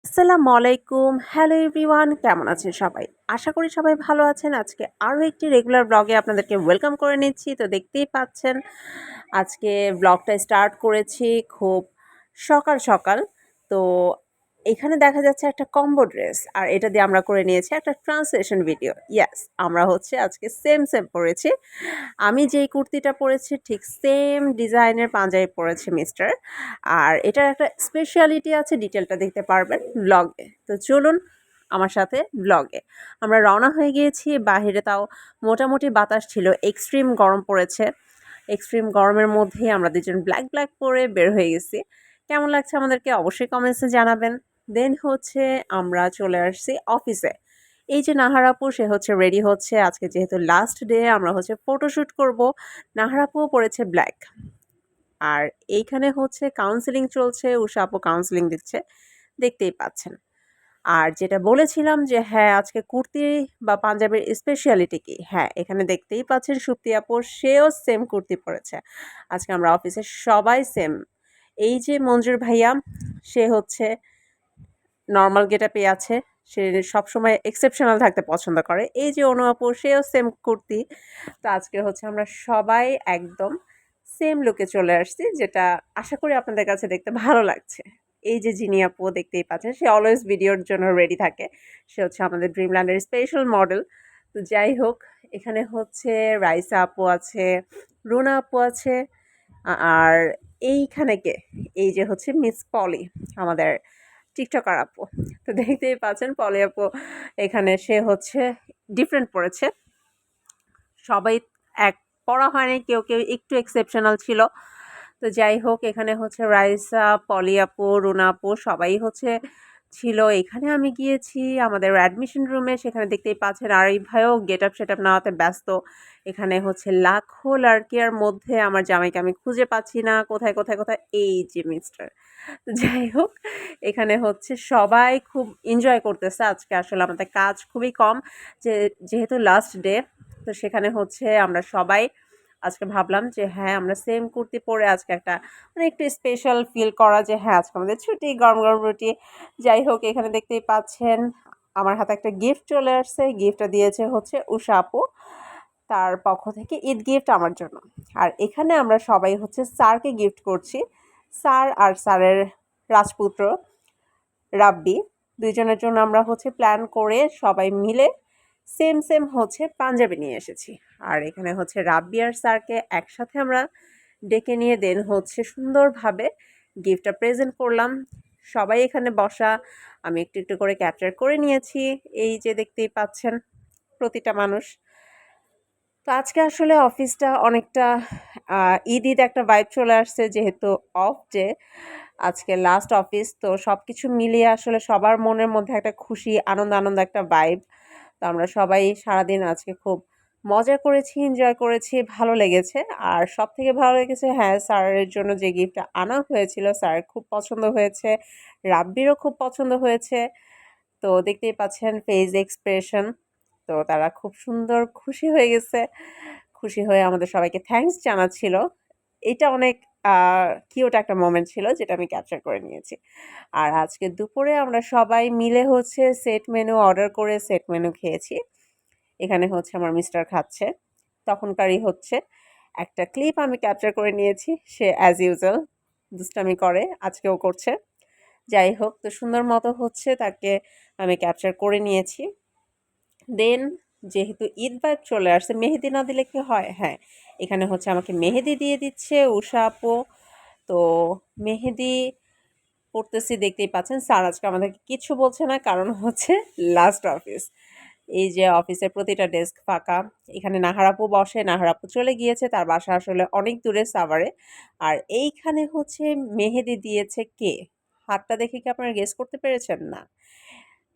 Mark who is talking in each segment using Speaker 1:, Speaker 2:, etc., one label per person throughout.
Speaker 1: আসসালামু আলাইকুম। Hello everyone, কেমন আছেন সবাই? আশা করি সবাই ভালো আছেন। আজকে আরও একটি রেগুলার ব্লগে আপনাদেরকে ওয়েলকাম করে নিচ্ছি। তো দেখতেই পাচ্ছেন আজকে ব্লগটা স্টার্ট করেছি খুব সকাল সকাল। তো এখানে দেখা যাচ্ছে একটা কম্বো ড্রেস, আর এটা দিয়ে আমরা করে নিয়েছি একটা ট্রান্সলেশন ভিডিও। ইয়েস, আমরা হচ্ছে আজকে সেম সেম পরেছি। আমি যেই কুর্তিটা পরেছি ঠিক সেম ডিজাইনের পাঞ্জাবি পরেছে মিস্টার। আর এটার একটা স্পেশালিটি আছে, ডিটেলটা দেখতে পারবেন ব্লগে। তো চলুন আমার সাথে ব্লগে। আমরা রওনা হয়ে গিয়েছি বাহিরে, তাও মোটামুটি বাতাস ছিল, এক্সট্রিম গরম পড়েছে। এক্সট্রিম গরমের মধ্যেই আমরা দুজন ব্ল্যাক ব্ল্যাক পরে বের হয়ে গেছি। কেমন লাগছে আমাদেরকে অবশ্যই কমেন্টসে জানাবেন। দেন হচ্ছে আমরা চলে আসছি অফিসে। এই যে নাহার আপু, সে হচ্ছে রেডি হচ্ছে। আজকে যেহেতু লাস্ট ডে, আমরা হচ্ছে ফটোশ্যুট করব। নাহার আপুও পরেছে ব্ল্যাক। আর এইখানে হচ্ছে কাউন্সেলিং চলছে, উষা আপু কাউন্সেলিং দিচ্ছে, দেখতেই পাচ্ছেন। আর যেটা বলেছিলাম যে হ্যাঁ, আজকে কুর্তি বা পাঞ্জাবের স্পেশালিটি কি, হ্যাঁ এখানে দেখতেই পাচ্ছেন সুপ্তি আপু, সেও সেম কুর্তি পরেছে। আজকে আমরা অফিসে সবাই সেম। এই যে মঞ্জুর ভাইয়া, সে হচ্ছে নর্মাল গেটআপে আছে, সে সবসময় এক্সেপশনাল থাকতে পছন্দ করে। এই যে অনু আপু, সেও সেম কুর্তি। তো আজকে হচ্ছে আমরা সবাই একদম সেম লুকে চলে আসছি, যেটা আশা করি আপনাদের কাছে দেখতে ভালো লাগছে। এই যে জিনি আপু দেখতেই পাচ্ছেন, সে অলওয়েজ ভিডিওর জন্য রেডি থাকে। সে হচ্ছে আমাদের ড্রিমল্যান্ডের স্পেশাল মডেল। তো যাই হোক, এখানে হচ্ছে রাইসা আপু আছে, রুনা আপু আছে, আর এইখানে কে, এই যে হচ্ছে মিস পলি, আমাদের টিকটকার আপু। তো দেখতেই পাচ্ছেন পলি আপু এখানে, সে হচ্ছে ডিফারেন্ট পড়েছে। সবাই এক পড়া হয়নি, কেউ কেউ একটু এক্সেপশনাল ছিল। তো যাই হোক, এখানে হচ্ছে রাইসা, পলি আপু, রুনা আপু সবাই হচ্ছে ছিল। এখানে আমি গিয়েছি আমাদের অ্যাডমিশন রুমে, সেখানে দেখতেই পাচ্ছেন আরিফ ভাইও গেট আপ সেট আপ নেওয়াতে ব্যস্ত। এখানে হচ্ছে লাখো লাড়কিয়ার মধ্যে আমার জামাইকে আমি খুঁজে পাচ্ছি না, কোথায় কোথায় কোথায়, এই যে মিস্টার। তো যাই হোক, এখানে হচ্ছে সবাই খুব এনজয় করতেছে। আজকে আসলে আমাদের কাজ খুবই কম, যেহেতু লাস্ট ডে। তো সেখানে হচ্ছে আমরা সবাই আজকে ভাবলাম যে হ্যাঁ, আমরা সেম কুর্তি পরে আজকে একটা মানে একটু স্পেশাল ফিল করা, যে হ্যাঁ আজকে আমাদের ছুটি, গরম গরম রুটি। যাই হোক, এখানে দেখতেই পাচ্ছেন আমার হাতে একটা গিফট চলে আসছে। গিফটটা দিয়েছে হচ্ছে উষা আপু, তার পক্ষ থেকে ঈদ গিফট আমার জন্য। আর এখানে আমরা সবাই হচ্ছে স্যারকে গিফট করছি। স্যার আর স্যারের রাজপুত্র রাব্বি, দুইজনের জন্য আমরা হচ্ছে প্ল্যান করে সবাই মিলে সেম সেম হচ্ছে পাঞ্জাবি নিয়ে এসেছি। আর এখানে হচ্ছে রাব্বি আর স্যারকে একসাথে আমরা ডেকে নিয়ে দেন হচ্ছে সুন্দরভাবে গিফটটা প্রেজেন্ট করলাম। সবাই এখানে বসা, আমি একটু একটু করে ক্যাপচার করে নিয়েছি। এই যে দেখতেই পাচ্ছেন প্রতিটা মানুষ। তো আজকে আসলে অফিসটা অনেকটা ঈদ ঈদ একটা ভাইব চলে আসছে, যেহেতু অফ ডে, আজকে লাস্ট অফিস। তো সব কিছু মিলিয়ে আসলে সবার মনের মধ্যে একটা খুশি, আনন্দ আনন্দ একটা ভাইব। তো আমরা সবাই সারাদিন আজকে খুব মজা করেছি, এনজয় করেছি, ভালো লেগেছে। আর সব থেকে ভালো লেগেছে হ্যাঁ, স্যারের জন্য যে গিফটটা আনা হয়েছিল, স্যারের খুব পছন্দ হয়েছে, রাব্বিরও খুব পছন্দ হয়েছে। তো দেখতেই পাচ্ছেন ফেস এক্সপ্রেশন। তো তারা খুব সুন্দর খুশি হয়ে গেছে। খুশি হয়ে আমাদের সবাইকে থ্যাঙ্কস জানাচ্ছিল। এটা অনেক কিউট একটা মোমেন্ট ছিল, যেটা আমি ক্যাপচার করে নিয়েছি। আর আজকে দুপুরে আমরা সবাই মিলে হচ্ছে সেট মেনু অর্ডার করে সেট মেনু খেয়েছি। এখানে হচ্ছে আমার মিস্টার খাচ্ছে, তখনকারই হচ্ছে একটা ক্লিপ আমি ক্যাপচার করে নিয়েছি। সে অ্যাজ ইউজুয়াল দুষ্টামি করে, আজকেও করছে। যাই হোক, তো সুন্দর মতো হচ্ছে তাকে আমি ক্যাপচার করে নিয়েছি। দেন যেহেতু ঈদ ভাইব চলে আসছে, মেহেদি না দিলে কি হয়, হ্যাঁ এখানে হচ্ছে আমাকে মেহেদি দিয়ে দিচ্ছে উষা আপু। তো মেহেদি পড়তেছি, দেখতেই পাচ্ছেন। স্যার আজকে আমাদেরকে কিছু বলছে না, কারণ হচ্ছে লাস্ট অফিস। এই যে অফিসের প্রতিটা ডেস্ক ফাঁকা। এখানে নাহার আপু বসে, নাহার আপু চলে গিয়েছে, তার বাসা আসলে অনেক দূরে সাভারে। আর এইখানে হচ্ছে মেহেদি দিয়েছে কে, হাতটা দেখে কি আপনারা গেস করতে পেরেছেন? না,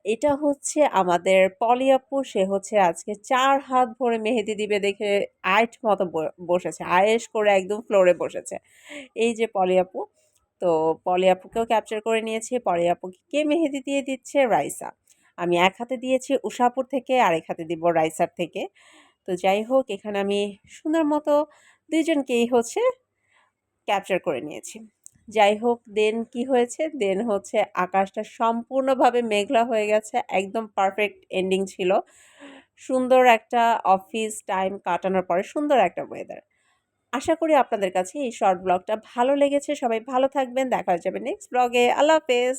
Speaker 1: এটা হচ্ছে আমাদের পলি আপু। সে হচ্ছে আজকে ৪ হাত ভরে মেহেদি দিবে দেখে আইট মতো বসেছে, আয়েশ করে একদম ফ্লোরে বসেছে। এই যে পলি আপু। তো পলি আপুকেও ক্যাপচার করে নিয়েছি। পলি আপুকে কে মেহেদি দিয়ে দিচ্ছে? রাইসা। আমি এক হাতে দিয়েছি উষাপুর থেকে, আরেক হাতে দিব রাইসার থেকে। তো যাই হোক, এখানে আমি সুন্দর মতো দুইজনকেই হচ্ছে ক্যাপচার করে নিয়েছি। যাই হোক, দেন কি হয়েছে, দেন হচ্ছে আকাশটা সম্পূর্ণভাবে মেঘলা হয়ে গেছে, একদম পারফেক্ট এন্ডিং ছিল। সুন্দর একটা অফিস টাইম কাটানোর পরে সুন্দর একটা ওয়েদার। আশা করি আপনাদের কাছে এই শর্ট ব্লগটা ভালো লেগেছে। সবাই ভালো থাকবেন, দেখা হয়ে যাবে নেক্সট ব্লগে। আল্লাহ হাফেজ।